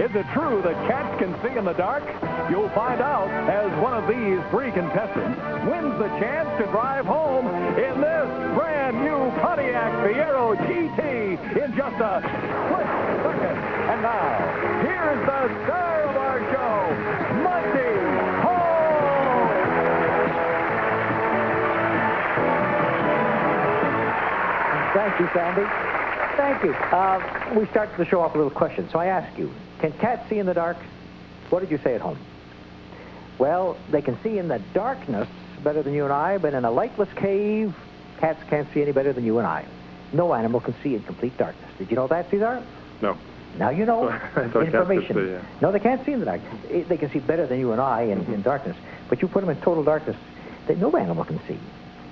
Is it true that cats can see in the dark? You'll find out as one of these three contestants wins the chance to drive home in this brand new Pontiac Fiero GT in just a quick second. And now, here's the star of our show, Monty Hall! Thank you, Sandy. Thank you. We started the show off with a little question. So I ask you, can cats see in the dark? What did you say at home? Well, they can see in the darkness better than you and I, but in a lightless cave, cats can't see any better than you and I. No animal can see in complete darkness. Did you know that, Cesar? No. Now you know information. See, yeah. No, they can't see in the dark. They can see better than you and I in darkness. But you put them in total darkness that no animal can see.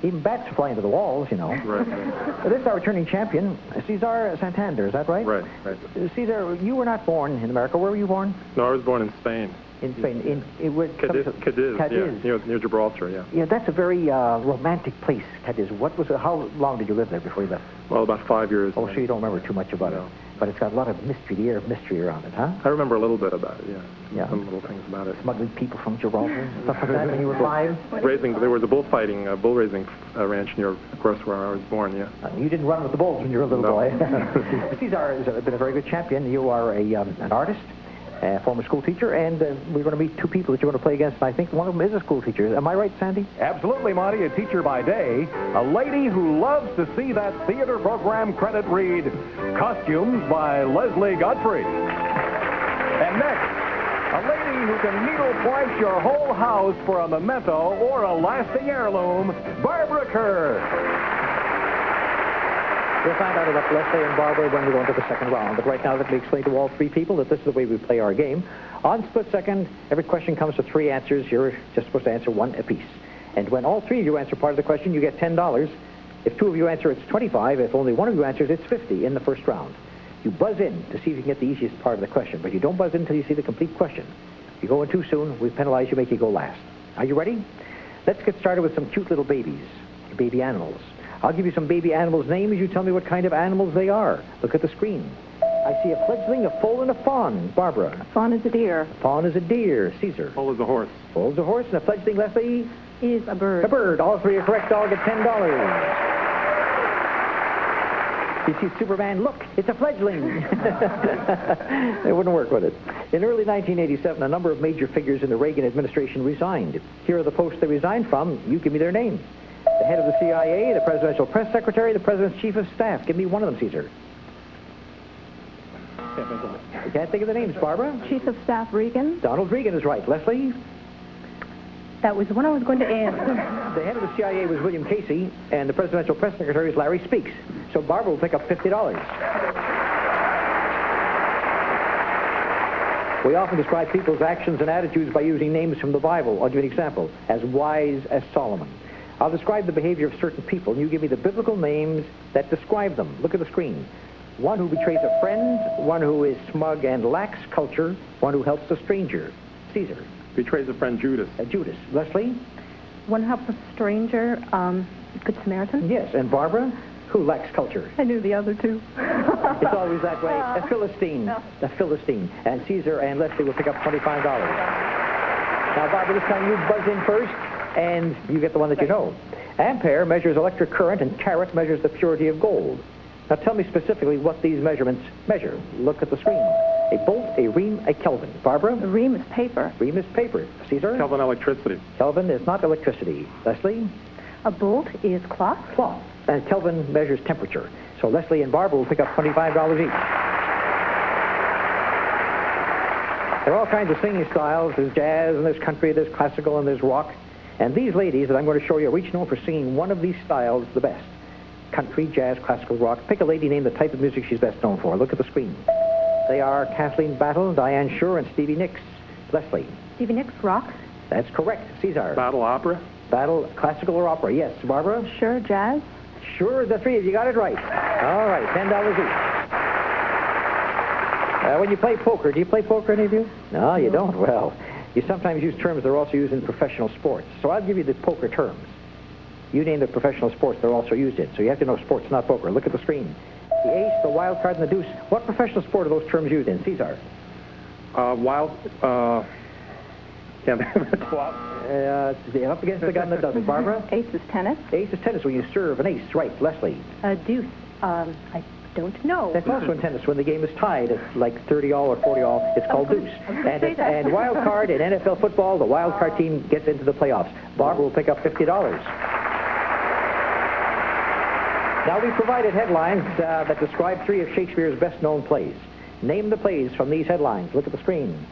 Even bats fly into the walls, you know. Right. This is our returning champion, Cesar Santander. Is that right? Right. Cesar, you were not born in America. Where were you born? No, I was born in Spain. In Spain. Cadiz. Cadiz. Yeah, near Gibraltar, yeah. Yeah, that's a very romantic place, Cadiz. How long did you live there before you left? Well, about 5 years. Oh, so you don't remember too much about it. But it's got a lot of mystery, the air of mystery around it, huh? I remember a little bit about it, yeah. Yeah. Some little things about it. Smuggling people from Gibraltar and stuff like that when you were 5? There was a bull raising ranch near, of course, where I was born, yeah. You didn't run with the bulls when you were a little boy. Cesar has been a very good champion. You are an artist, a former school teacher, and we're going to meet two people that you're going to play against, and I think one of them is a school teacher. Am I right, Sandy? Absolutely, Monty. A teacher by day, a lady who loves to see that theater program credit read, Costumes by Leslie Godfrey. And next, a lady who can needlepoint your whole house for a memento or a lasting heirloom, Barbara Kerr. We'll find out about Leslie and Barbara when we go into the second round. But right now, let me explain to all three people that this is the way we play our game. On split second, every question comes with three answers. You're just supposed to answer one apiece. And when all three of you answer part of the question, you get $10. If two of you answer, it's $25. If only one of you answers, it's $50 in the first round. You buzz in to see if you can get the easiest part of the question, but you don't buzz in until you see the complete question. If you go in too soon, we penalize you, make you go last. Are you ready? Let's get started with some cute little babies, baby animals. I'll give you some baby animals' names. You tell me what kind of animals they are. Look at the screen. I see a fledgling, a foal, and a fawn. Barbara. A fawn is a deer. Fawn is a deer. Cesar. Foal is a horse. Foal is a horse, and a fledgling, Leslie? Is a bird. A bird. All three are correct. I'll get $10. You see Superman? Look, it's a fledgling. It wouldn't work with it. In early 1987, a number of major figures in the Reagan administration resigned. Here are the posts they resigned from. You give me their names. The head of the CIA, the presidential press secretary, the president's chief of staff. Give me one of them, Cesar. You can't think of the names, Barbara. Chief of Staff Reagan. Donald Reagan is right. Leslie? That was the one I was going to ask. The head of the CIA was William Casey, and the presidential press secretary is Larry Speaks. So Barbara will pick up $50. We often describe people's actions and attitudes by using names from the Bible. I'll give you an example. As wise as Solomon. I'll describe the behavior of certain people, and you give me the biblical names that describe them. Look at the screen. One who betrays a friend, one who is smug and lacks culture, one who helps a stranger. Cesar. Betrays a friend, Judas. Judas. Leslie? One helps a stranger, Good Samaritan. Yes, and Barbara? Who lacks culture? I knew the other two. It's always that way. A Philistine. A Philistine. And Cesar and Leslie will pick up $25. Now, Barbara, this time you buzz in first, and you get the one that you know. Ampere measures electric current, and carat measures the purity of gold. Now, tell me specifically what these measurements measure. Look at the screen. A bolt, a ream, a Kelvin. Barbara? A ream is paper. Ream is paper. Cesar? Kelvin, electricity. Kelvin is not electricity. Leslie? A bolt is cloth. Cloth. And Kelvin measures temperature. So Leslie and Barbara will pick up $25 each. There are all kinds of singing styles. There's jazz, and there's country, there's classical, and there's rock. And these ladies that I'm going to show you are each known for singing one of these styles the best. Country, jazz, classical, rock. Pick a lady, name the type of music she's best known for. Look at the screen. They are Kathleen Battle, Diane Shure, and Stevie Nicks. Leslie. Stevie Nicks, rock. That's correct. Cesar. Battle opera. Battle, classical or opera. Yes. Barbara? Sure, jazz. Sure, the three of you got it right. All right, $10 each. When you play poker, do you play poker, any of you? No, you don't. Well, you sometimes use terms that are also used in professional sports. So I'll give you the poker terms. You name the professional sports they're also used in. So you have to know sports, not poker. Look at the screen. The ace, the wild card, and the deuce. What professional sport are those terms used in? Cesar? Wild. Can't think of it. Up against the gun that does it. Barbara? Ace is tennis. Ace is tennis when you serve an ace. Right. Leslie? Deuce. I don't know. That's also in tennis. When the game is tied, it's like 30-all or 40-all. It's called deuce. And wild card in NFL football, the wild card team gets into the playoffs. Barbara will pick up $50. Now, we provided headlines that describe 3 of Shakespeare's best-known plays. Name the plays from these headlines. Look at the screen.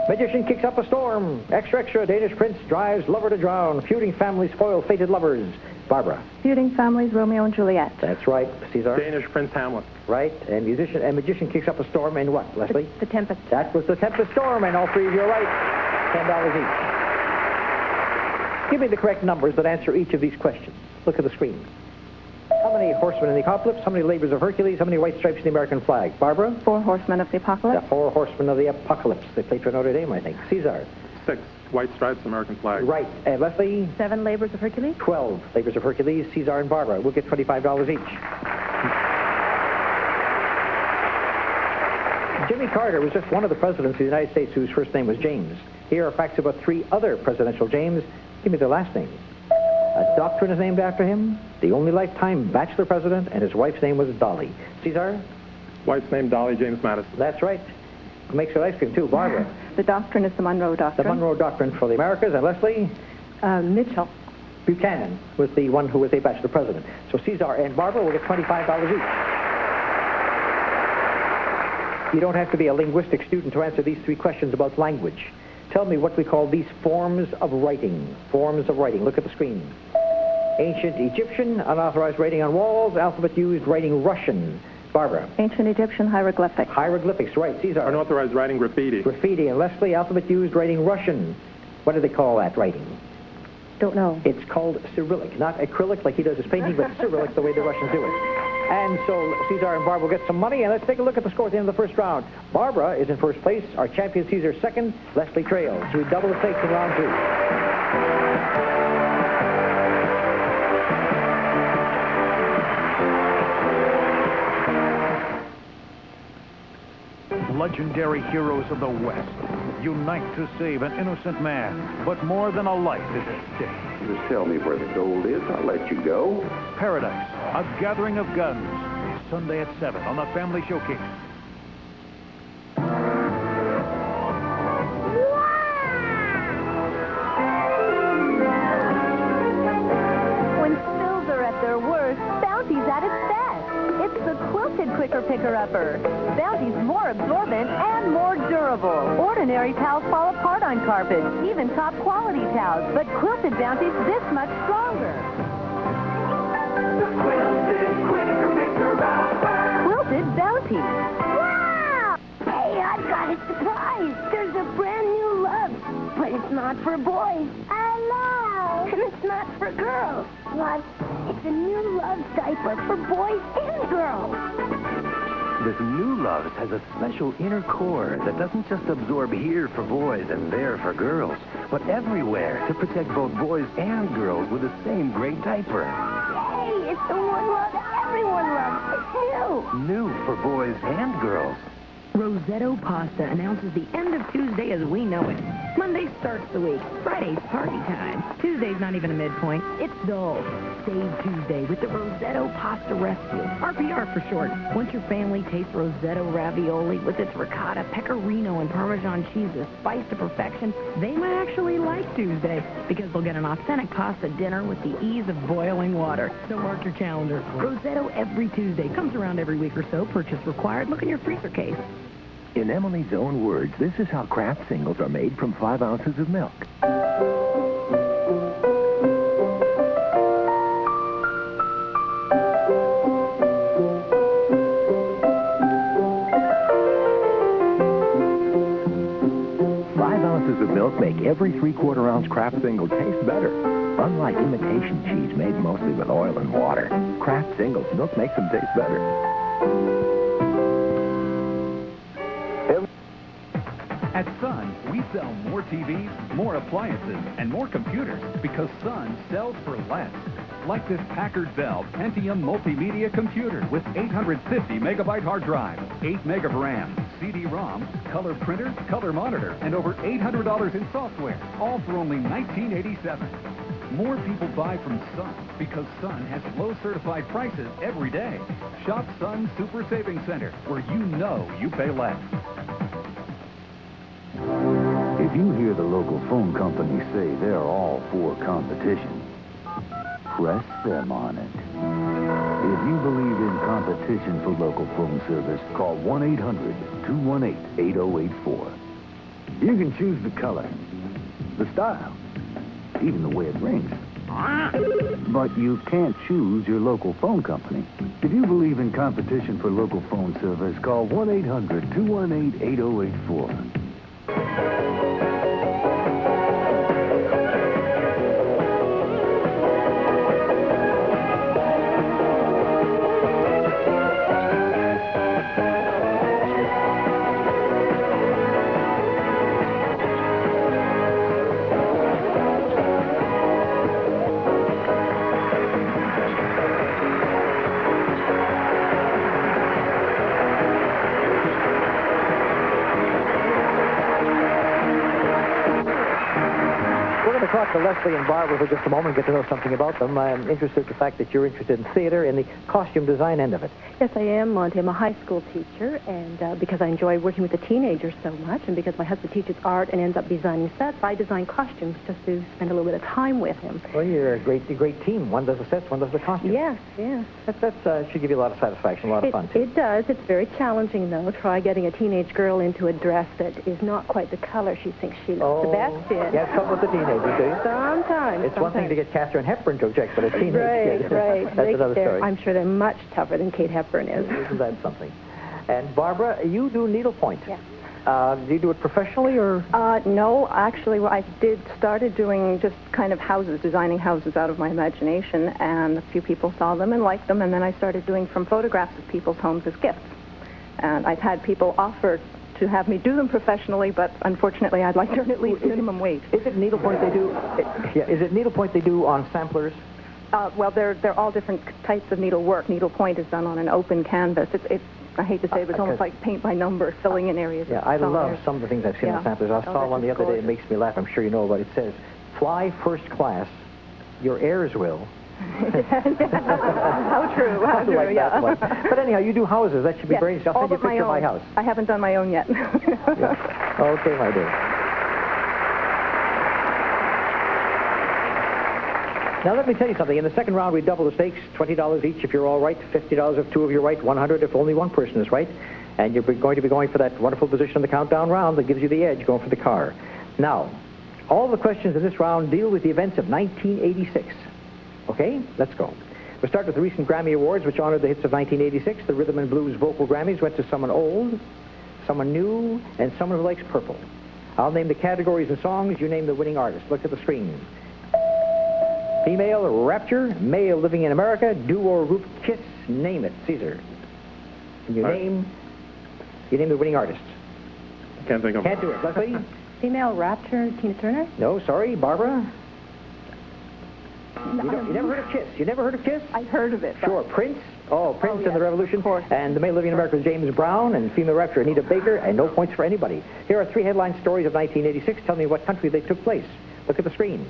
Magician kicks up a storm. Extra, extra, Danish prince drives lover to drown. Feuding families foil fated lovers. Barbara. Feuding families, Romeo and Juliet. That's right. Cesar. Danish Prince Hamlet. Right. And magician kicks up a storm in what, Leslie? The Tempest. That was the Tempest Storm, and all 3 of you are right. $10 each. Give me the correct numbers that answer each of these questions. Look at the screen. How many horsemen in the apocalypse? How many labors of Hercules? How many white stripes in the American flag? Barbara? 4 horsemen of the apocalypse. The 4 horsemen of the apocalypse. They played for Notre Dame, I think. Cesar? 6 white stripes, American flag. Right. And Leslie? 7 labors of Hercules. 12 labors of Hercules. Cesar and Barbara. We'll get $25 each. Jimmy Carter was just one of the presidents of the United States whose first name was James. Here are facts about 3 other presidential James. Give me their last names. A doctrine is named after him, the only lifetime bachelor president, and his wife's name was Dolly. Cesar? Wife's name, Dolly James Madison. That's right. Who makes her ice cream, too? Barbara? The doctrine is the Monroe Doctrine. The Monroe Doctrine for the Americas. And Leslie? Mitchell. Buchanan was the one who was a bachelor president. So Cesar and Barbara will get $25 each. You don't have to be a linguistic student to answer these 3 questions about language. Tell me what we call these forms of writing. Forms of writing. Look at the screen. Ancient Egyptian, unauthorized writing on walls, alphabet used, writing Russian. Barbara. Ancient Egyptian hieroglyphics. Hieroglyphics, right. Cesar. Unauthorized writing, graffiti. Graffiti. And Leslie, alphabet used, writing Russian. What do they call that writing? Don't know. It's called Cyrillic. Not acrylic like he does his painting, but Cyrillic the way the Russians do it. And so Cesar and Barbara will get some money, and let's take a look at the score at the end of the first round. Barbara is in first place. Our champion Cesar second. Leslie trails. So we double the stakes in round 2. Legendary heroes of the West unite to save an innocent man, but more than a life is at stake. Just tell me where the gold is. I'll let you go. Paradise, a gathering of guns. Sunday at 7 on the Family Showcase. When spills are at their worst, Bounty's at its best. It's the quilted quicker picker-upper. Bounty's more absorbent and more durable. Ordinary towels fall apart on carpets, even top-quality towels, but quilted Bounty's this much stronger. Quilted Bounty. Wow! Hey, I've got a surprise. There's a brand new love, but it's not for boys. I know. And it's not for girls. What? It's a new love diaper for boys and girls. This new Love's has a special inner core that doesn't just absorb here for boys and there for girls, but everywhere to protect both boys and girls with the same great diaper. Hey, it's the one love everyone loves. It's new. New for boys and girls. Rosetto Pasta announces the end of Tuesday as we know it. Monday starts the week. Friday's party time. Tuesday's not even a midpoint. It's dull. Save Tuesday with the Rosetto Pasta Rescue. RPR for short. Once your family tastes Rosetto ravioli with its ricotta, pecorino, and Parmesan cheeses spiced to perfection, they might actually like Tuesday because they'll get an authentic pasta dinner with the ease of boiling water. So mark your calendar. Rosetto every Tuesday. Comes around every week or so. Purchase required. Look in your freezer case. In Emily's own words, this is how Kraft singles are made from 5 ounces of milk. Of milk make every 3/4 ounce Kraft single taste better. Unlike imitation cheese made mostly with oil and water, Kraft singles milk makes them taste better. At Sun, we sell more TVs, more appliances, and more computers because Sun sells for less. Like this Packard Bell Pentium multimedia computer with 850 megabyte hard drive, 8 meg of RAM, CD-ROM, color printer, color monitor, and over $800 in software, all for only $19.87. More people buy from Sun because Sun has low certified prices every day. Shop Sun Super Savings Center, where you know you pay less. If you hear the local phone company say they're all for competition, press them on it. If you believe in competition for local phone service, call 1-800-218-8084. You can choose the color, the style, even the way it rings. But you can't choose your local phone company. If you believe in competition for local phone service, call 1-800-218-8084. Talk to Leslie and Barbara for just a moment, get to know something about them. I'm interested in the fact that you're interested in theater and the costume design end of it. Yes, I am, Monty. I'm a high school teacher, and because I enjoy working with the teenagers so much, and because my husband teaches art and ends up designing sets, I design costumes just to spend a little bit of time with him. Well, you're a great team. One does the sets, one does the costumes. Yes, yes. That should give you a lot of satisfaction, a lot of fun, too. It does. It's very challenging, though. Try getting a teenage girl into a dress that is not quite the color she thinks she looks the best in. Yeah, trouble with the teenagers, do you? Sometimes. It's one thing to get Catherine Hepburn to object, but a teenage kid. Right. That's another story. I'm sure they're much tougher than Kate Hepburn is. Isn't that something? And Barbara, you do needlepoint. Yes. Do you do it professionally or? No, actually, I started doing just kind of houses, designing houses out of my imagination, and a few people saw them and liked them, and then I started doing from photographs of people's homes as gifts. And I've had people offer to have me do them professionally, but unfortunately, I'd like to earn at least minimum wage. Is it needlepoint they do? Is it needlepoint they do on samplers? Well, they're all different types of needlework. Needlepoint is done on an open canvas. It's I hate to say it, but it's almost like paint by number, filling in areas. Yeah, I love some of the things I've seen on samplers. I saw one the other day. It makes me laugh. I'm sure you know about it. It says, "Fly first class, your heirs will." How true, like yeah. But anyhow, you do houses. That should be great. I'll send you a picture of my house. I haven't done my own yet. Yeah. Okay, my dear. Now, let me tell you something. In the second round, we double the stakes, $20 each if you're all right, $50 if two of you are right, $100 if only one person is right. And you're going to be going for that wonderful position in the countdown round that gives you the edge going for the car. Now, all the questions in this round deal with the events of 1986. Okay, let's go. We'll start with the recent Grammy Awards, which honored the hits of 1986. The Rhythm and Blues Vocal Grammys went to someone old, someone new, and someone who likes purple. I'll name the categories and songs. You name the winning artist. Look at the screen. Female, Rapture. Male, Living in America. Duo or group, Kiss. Name it, Cesar. And you name the winning artist. Can't think of it. Can't do it. Leslie? Female, Rapture, Tina Turner? No, sorry. Barbara? You never heard of Kiss? You never heard of Kiss? I've heard of it. Sure. Prince? Oh, Prince and the Revolution. And the male living in America was James Brown, and female Rapture, Anita Baker, and no points for anybody. Here are three headline stories of 1986. Tell me what country they took place. Look at the screen.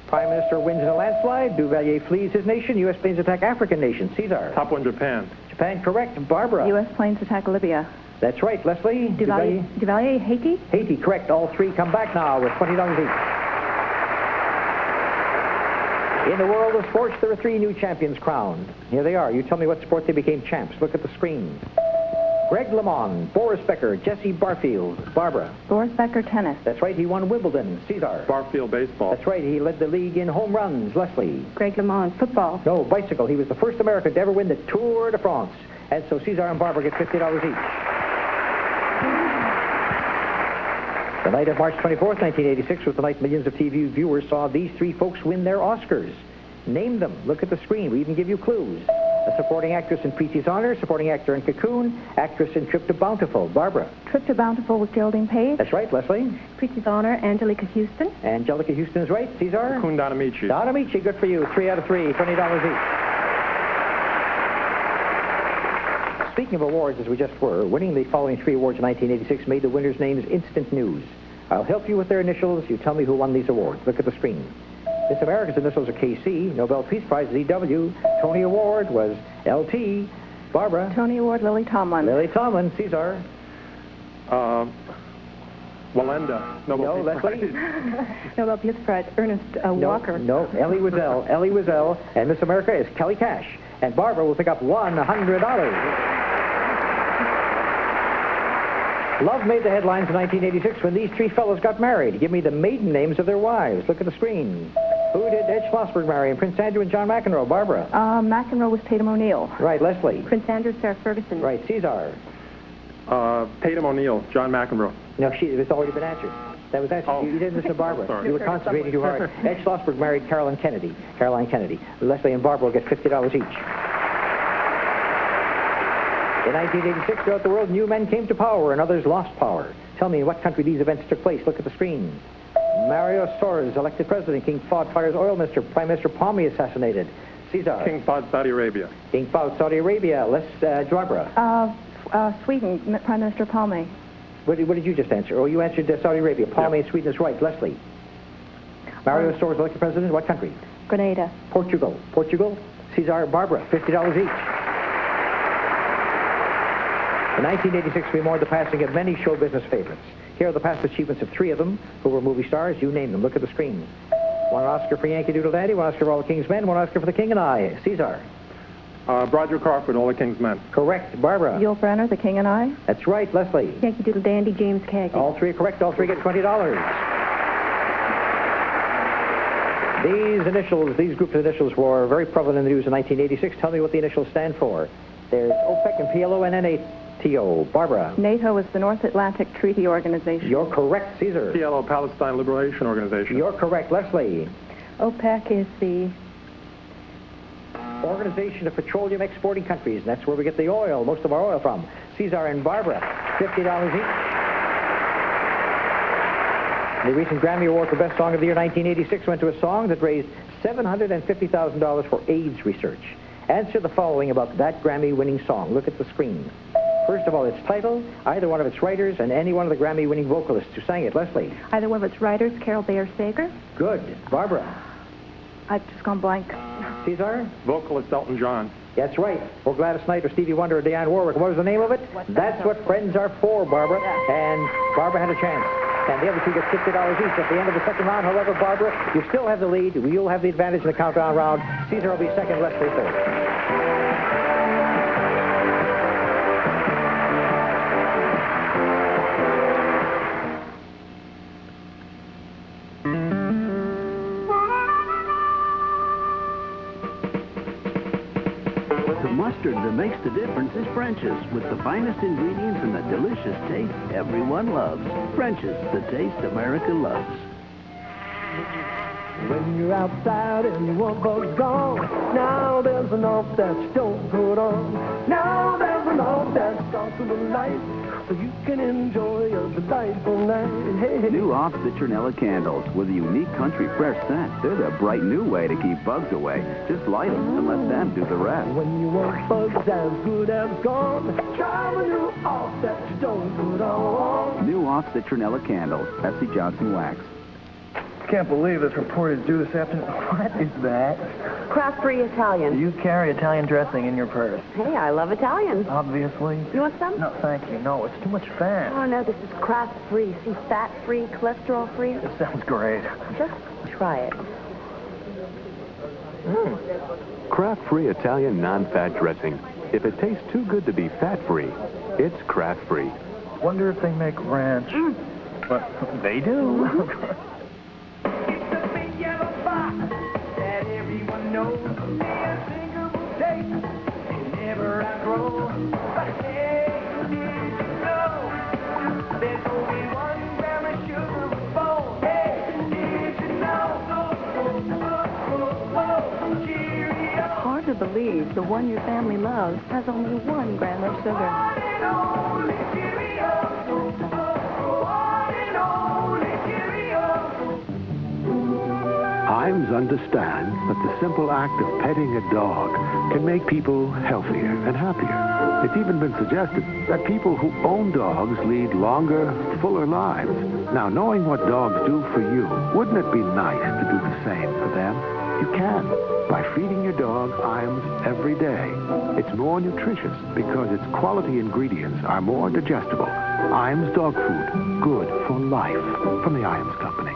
Prime Minister wins in a landslide. Duvalier flees his nation. U.S. planes attack African nation. Cesar. Top one, Japan. Japan, correct. Barbara. U.S. planes attack Libya. That's right. Leslie. Duvalier, Haiti? Haiti, correct. All three come back now with $20 each. In the world of sports, there are three new champions crowned. Here they are. You tell me what sport they became champs. Look at the screen. Greg LeMond, Boris Becker, Jesse Barfield. Barbara. Boris Becker, tennis. That's right. He won Wimbledon. Cesar. Barfield, baseball. That's right. He led the league in home runs. Leslie. Greg LeMond, football. No, bicycle. He was the first American to ever win the Tour de France. And so Cesar and Barbara get $50 each. The night of March 24th, 1986 was the night millions of TV viewers saw these three folks win their Oscars. Name them. Look at the screen. We even give you clues. A supporting actress in P.T.'s Honor, supporting actor in Cocoon, actress in Trip to Bountiful. Barbara. Trip to Bountiful with Geraldine Page. That's right. Leslie. P.T.'s Honor, Angelica Houston. Angelica Houston is right. Cesar. Cocoon, Don Amici. Don Amici, good for you. 3 out of 3, $20 each. speaking of awards, as we just were, winning the following 3 awards in 1986 made the winners' names instant news. I'll help you with their initials. You tell me who won these awards. Look at the screen. Miss America's initials are KC. Nobel Peace Prize, ZW. Tony Award was LT. Barbara. Tony Award, Lily Tomlin. Lily Tomlin. Cesar. Walenda. No, Leslie. Nobel Peace Prize, Ernest Walker. No, Ellie Wiesel. Ellie Wiesel. And Miss America is Kelly Cash. And Barbara will pick up $100. Love made the headlines in 1986 when these 3 fellows got married. Give me the maiden names of their wives. Look at the screen. Who did Ed Schlossberg marry? And Prince Andrew and John McEnroe. Barbara. McEnroe was Tatum O'Neill. Right, Leslie. Prince Andrew, Sarah Ferguson. Right, Cesar. Tatum O'Neill, John McEnroe. No, it's already been answered. That was answered. Oh. You didn't listen to Barbara. Sorry. You were concentrating too hard. Ed Schlossberg married Caroline Kennedy. Leslie and Barbara will get $50 each. In 1986, throughout the world, new men came to power and others lost power. Tell me in what country these events took place. Look at the screen. Mario Soares, elected president. King Fahd fires oil minister. Prime Minister Palme assassinated. Cesar. King Fahd, Saudi Arabia. King Fahd, Saudi Arabia. Barbara. Sweden, Prime Minister Palme. What did you just answer? Oh, you answered Saudi Arabia. Palme in Sweden is right. Leslie. Mario Soares, elected president. What country? Grenada. Portugal. Cesar, Barbara. $50 each. In 1986, we mourned the passing of many show business favorites. Here are the past achievements of 3 of them who were movie stars. You name them. Look at the screen. 1 Oscar for Yankee Doodle Dandy, 1 Oscar for All the King's Men, 1 Oscar for The King and I. Cesar. Broderick Crawford, All the King's Men. Correct. Barbara. Yul Brynner, The King and I. That's right. Leslie. Yankee Doodle Dandy, James Cagney. All 3 are correct. All 3 get $20. These groups of initials were very prevalent in the news in 1986. Tell me what the initials stand for. There's OPEC and PLO and NATO. Barbara. NATO is the North Atlantic Treaty Organization. You're correct, Cesar. PLO, Palestine Liberation Organization. You're correct, Leslie. OPEC is the Organization of Petroleum Exporting Countries, and that's where we get the oil, most of our oil from. Cesar and Barbara, $50 each. The recent Grammy Award for Best Song of the Year 1986 went to a song that raised $750,000 for AIDS research. Answer the following about that Grammy-winning song. Look at the screen. First of all, its title, either one of its writers, and any one of the Grammy-winning vocalists who sang it. Leslie. Either one of its writers, Carol Bayer Sager. Good. Barbara. I've just gone blank. Cesar? Vocalist Elton John. That's right. Or Gladys Knight or Stevie Wonder or Dionne Warwick. What was the name of it? That's What Friends Are For, Barbara. And Barbara had a chance. And the other 2 get $50 each at the end of the second round. However, Barbara, you still have the lead. You'll have the advantage in the countdown round. Cesar will be second, Leslie third. Mustard that makes the difference is French's, with the finest ingredients and the delicious taste everyone loves. French's, the taste America loves. When you're outside and you want bugs gone, now there's an off that you don't put on. Now there's an off that starts with a light, so you can enjoy a delightful night. Hey, hey. New off citronella candles with a unique country fresh scent. They're the bright new way to keep bugs away. Just light them and let them do the rest. When you want bugs as good as gone, try the new off that you don't put on. New off citronella candles. Bessie Johnson Wax. Can't believe this report is due this afternoon. What is that? Craft-free Italian. Do you carry Italian dressing in your purse? Hey, I love Italian. Obviously. You want some? No, thank you. No, it's too much fat. Oh, no, this is craft-free. See, fat-free, cholesterol-free. It sounds great. Just try it. Craft-free Italian non-fat dressing. If it tastes too good to be fat-free, it's craft-free. Wonder if they make ranch. But they do. Hard to believe the one your family loves has only 1 gram of sugar. Himes understand that the simple act of petting a dog can make people healthier and happier. It's even been suggested that people who own dogs lead longer, fuller lives. Now, knowing what dogs do for you, wouldn't it be nice to do the same for them? You can, by feeding your dog Iams every day. It's more nutritious because its quality ingredients are more digestible. Iams dog food, good for life. From the Iams Company.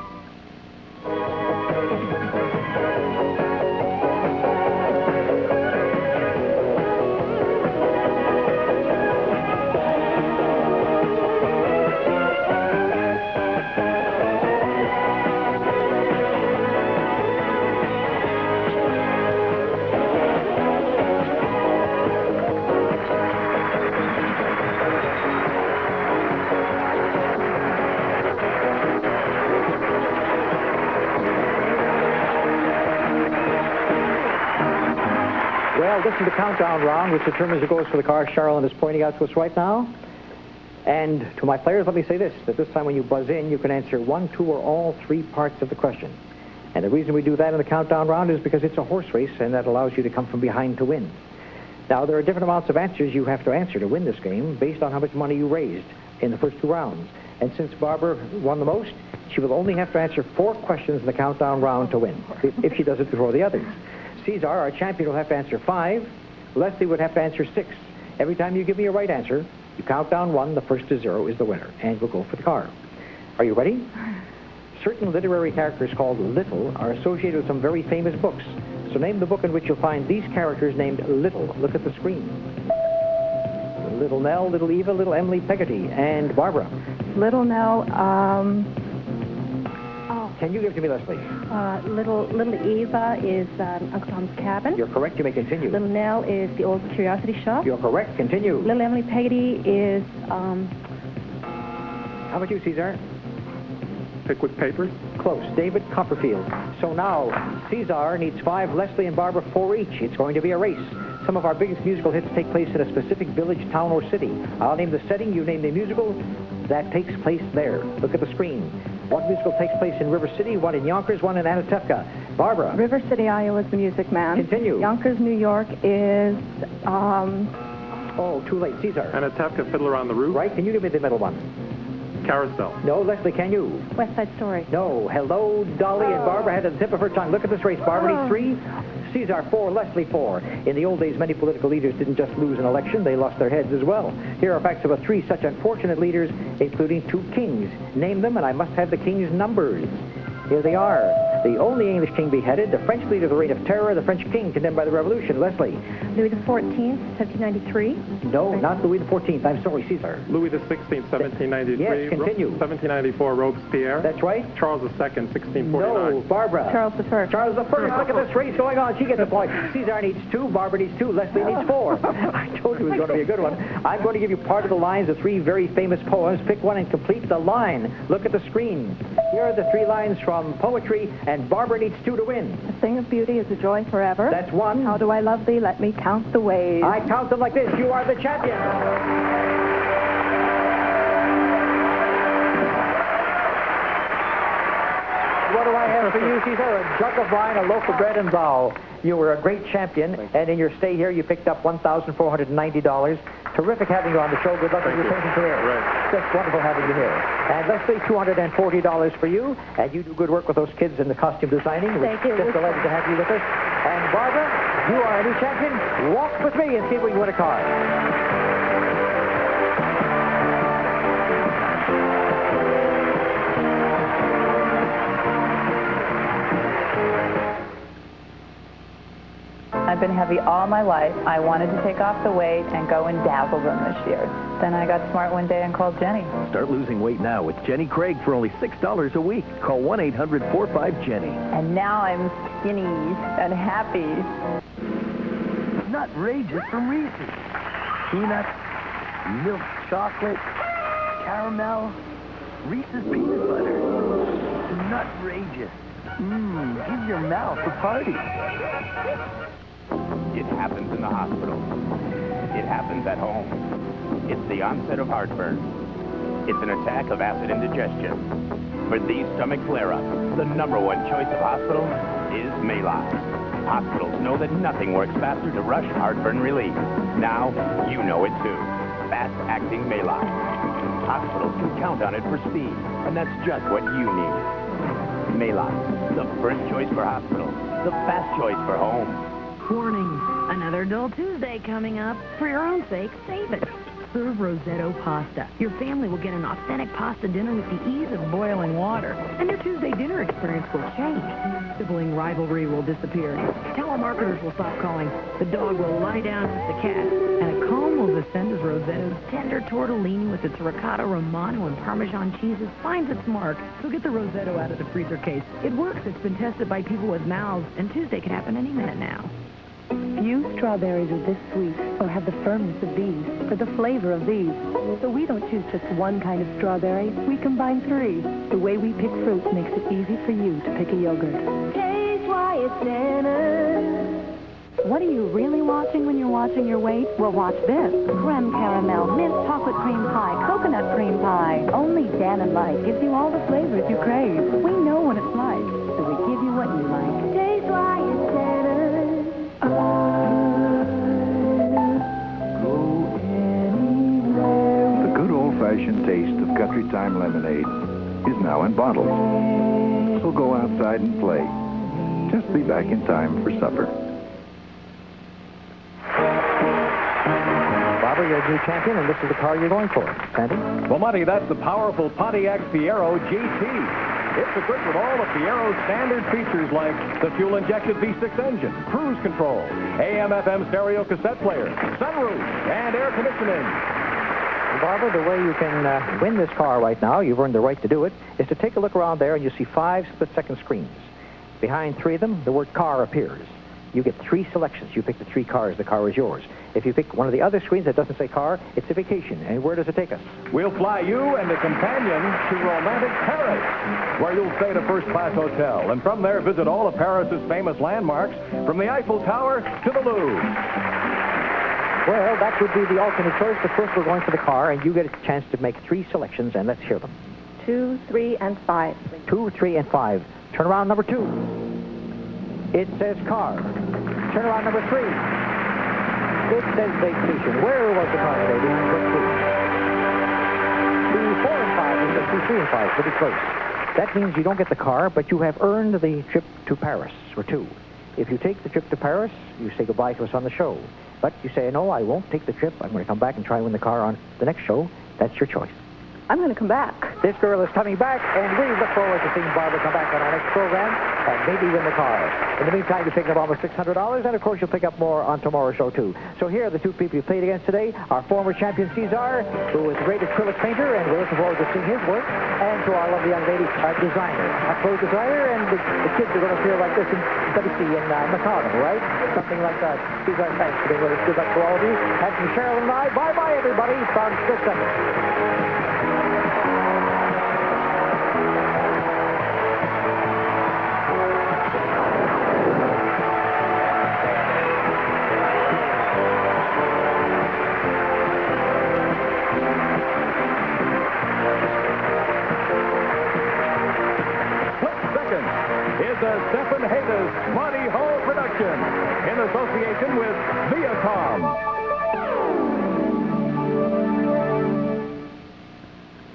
Well, this is the countdown round, which determines who goes for the car Charlotte is pointing out to us right now. And to my players, let me say this, that this time when you buzz in, you can answer one, two, or all three parts of the question. And the reason we do that in the countdown round is because it's a horse race, and that allows you to come from behind to win. Now, there are different amounts of answers you have to answer to win this game based on how much money you raised in the first two rounds. And since Barbara won the most, she will only have to answer 4 questions in the countdown round to win, if she does it before the others. Cesar, our champion, will have to answer 5. Leslie would have to answer 6. Every time you give me a right answer, you count down 1, the first to 0 is the winner, and we'll go for the car. Are you ready? Certain literary characters called Little are associated with some very famous books. So name the book in which you'll find these characters named Little. Look at the screen. Little Nell, Little Eva, Little Emily Peggotty, and Barbara. Little Nell, Can you give it to me, Leslie? Little Eva is Uncle Tom's Cabin. You're correct. You may continue. Little Nell is the Old Curiosity Shop. You're correct. Continue. Little Emily Peggotty is, How about you, Cesar? Pickwick Papers. Close. David Copperfield. So now, Cesar needs 5, Leslie and Barbara 4 each. It's going to be a race. Some of our biggest musical hits take place in a specific village, town, or city. I'll name the setting, you name the musical that takes place there. Look at the screen. What musical takes place in River City, one in Yonkers, one in Anatevka? Barbara. River City, Iowa is the Music Man. Continue. Yonkers, New York is, Oh, too late. Cesar. Anatevka, Fiddler on the Roof. Right, can you give me the middle one? Carousel. No, Leslie, can you? West Side Story. No. Hello, Dolly, and Barbara had at the tip of her tongue. Look at this race. Barbara needs 3, Cesar 4, Leslie 4. In the old days, many political leaders didn't just lose an election, they lost their heads as well. Here are facts about 3 such unfortunate leaders, including 2 kings. Name them, and I must have the king's numbers. Here they are. The only English king beheaded, the French leader of the Reign of Terror, the French king condemned by the Revolution. Leslie. Louis XIV, 1793. No, not Louis XIV. I'm sorry, Cesar. Louis XVI, 1793. Yes, continue. 1794, Robespierre. That's right. Charles II, 1649. No, Barbara. Charles I. Charles I. Look at this race going on. She gets a point. Cesar needs 2. Barbara needs 2. Leslie needs 4. I told you it was going to be a good one. I'm going to give you part of the lines of 3 very famous poems. Pick one and complete the line. Look at the screen. Here are the 3 lines from poetry, and Barbara needs 2 to win. A thing of beauty is a joy forever. That's 1. How do I love thee? Let me count the ways. I count them like this. You are the champion. What do I have for you, Cesar? A jug of wine, a loaf of bread, and thou. You were a great champion, and in your stay here, you picked up $1,490. Terrific having you on the show. Good luck with your painting career. Right. Just wonderful having you here. And Leslie, $240 for you, and you do good work with those kids in the costume designing. Thank you. We're just delighted to have you with us. And Barbara, you are a new champion. Walk with me and see if we can win a car. I've been heavy all my life. I wanted to take off the weight and go and dazzle them this year. Then I got smart one day and called Jenny. Start losing weight now with Jenny Craig for only $6 a week. Call 1-800-45-JENNY. And now I'm skinny and happy. Nutrageous from Reese's. Peanuts, milk chocolate, caramel, Reese's peanut butter. Nutrageous. Give your mouth a party. It happens in the hospital. It happens at home. It's the onset of heartburn. It's an attack of acid indigestion. For these stomach flare-ups, the #1 choice of hospital is Maalox. Hospitals know that nothing works faster to rush heartburn relief. Now, you know it too. Fast-acting Maalox. Hospitals can count on it for speed, and that's just what you need. Maalox, the first choice for hospitals, the fast choice for home. Warning, another dull Tuesday coming up. For your own sake, save it. Serve Rosetto pasta. Your family will get an authentic pasta dinner with the ease of boiling water. And your Tuesday dinner experience will change. Sibling rivalry will disappear. Telemarketers will stop calling. The dog will lie down with the cat. And a calm will descend as Rosetto's tender tortellini with its ricotta, romano, and Parmesan cheeses finds its mark. So get the Rosetto out of the freezer case. It works. It's been tested by people with mouths. And Tuesday can happen any minute now. Few strawberries are this sweet or have the firmness of these or the flavor of these. So we don't choose just one kind of strawberry. We combine three. The way we pick fruit makes it easy for you to pick a yogurt. Taste why it's Nana. What are you really watching when you're watching your weight? Well, watch this. Creme caramel, mint chocolate cream pie, coconut cream pie. Only Dan and Light gives you all the flavors you crave. We know what it's like, so we give you what you like. Taste why it's Nana. The good old-fashioned taste of Country Time lemonade is now in bottles. So go outside and play. Just be back in time for supper. Barbara, you're a new champion, and this is the car you're going for. Sandy? Well, Monty, that's the powerful Pontiac Fiero GT. It's equipped with all of Fiero's standard features like the fuel-injected V6 engine, cruise control, AM/FM stereo cassette player, sunroof, and air conditioning. Barbara, the way you can win this car right now, you've earned the right to do it, is to take a look around there and you see 5 split-second screens. Behind 3 of them, the word car appears. You get 3 selections. You pick the 3 cars. The car is yours. If you pick one of the other screens that doesn't say car, it's a vacation. And where does it take us? We'll fly you and the companion to romantic Paris, where you'll stay at a first-class hotel. And from there, visit all of Paris's famous landmarks, from the Eiffel Tower to the Louvre. Well, that would be the alternate choice, but first we're going for the car, and you get a chance to make 3 selections, and let's hear them. 2, 3, and 5. 2, 3, and 5. Turn around number 2. It says car. Turn around number 3. It says vacation. Where was the car, lady? Let's see. 2, 4, and 5. It says 2, 3, and 5. Pretty close. That means you don't get the car, but you have earned the trip to Paris, or 2. If you take the trip to Paris, you say goodbye to us on the show. But you say, no, I won't take the trip. I'm going to come back and try and win the car on the next show. That's your choice. I'm going to come back. This girl is coming back, and we look forward to seeing Barbara come back on our next program and maybe win the car. In the meantime, you pick up almost $600, and of course, you'll pick up more on tomorrow's show, too. So here are the 2 people you played against today. Our former champion, Cesar, who is a great acrylic painter, and we're looking forward to seeing his work, and to our lovely young lady, our designer, our clothes designer, and the kids are going to feel like this in WC in McConnell, right? Something like that. Cesar, thanks for being with us. Good luck to all of you. And from Cheryl and I, bye-bye, everybody, from Split Second. Is a Hatos-Hall Productions in association with Viacom.